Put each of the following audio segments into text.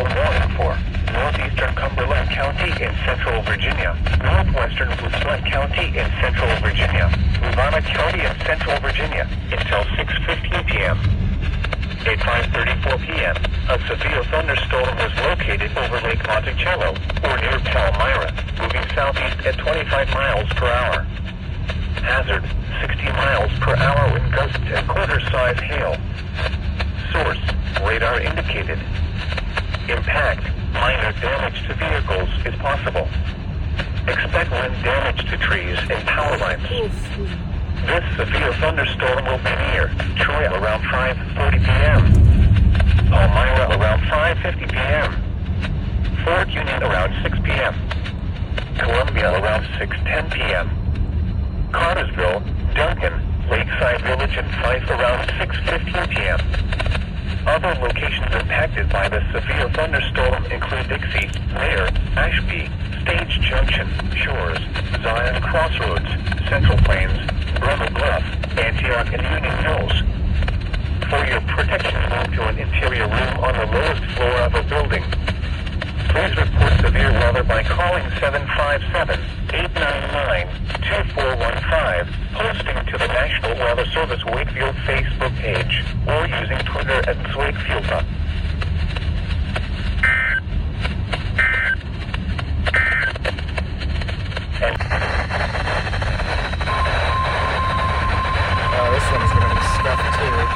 warning for northeastern Cumberland County in central Virginia, northwestern Flint County in central Virginia, Urbana County in central Virginia, until 6:15 p.m. At 5:34 p.m., a severe thunderstorm was located over Lake Monticello, or near Palmyra, moving southeast at 25 miles per hour. Hazard, 60 miles per hour wind gusts and quarter-size hail. Source, radar indicated. Impact, minor damage to vehicles is possible. Expect wind damage to trees and power lines. This severe thunderstorm will be near Troy around 5:40 p.m., Palmyra around 5:50 p.m., Fort Union around 6 p.m., Columbia around 6:10 p.m., Cartersville, Duncan, Lakeside Village, and Fife around 6:15 p.m. Other locations impacted by the severe thunderstorm include Dixie, Mayer, Ashby, Stage Junction, Shores, Zion Crossroads, Central Plains, Bremer Bluff, Antioch, and Union Hills. For your protection, move to an interior room on the lowest floor of a building. Please report severe weather by calling 757-899-2415, posting to the National Weather Service Wakefield Facebook page, or using Twitter at @Wakefield. This one's gonna be stuffed too.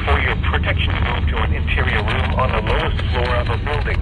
For your protection, move to an interior room on the lowest floor of a building.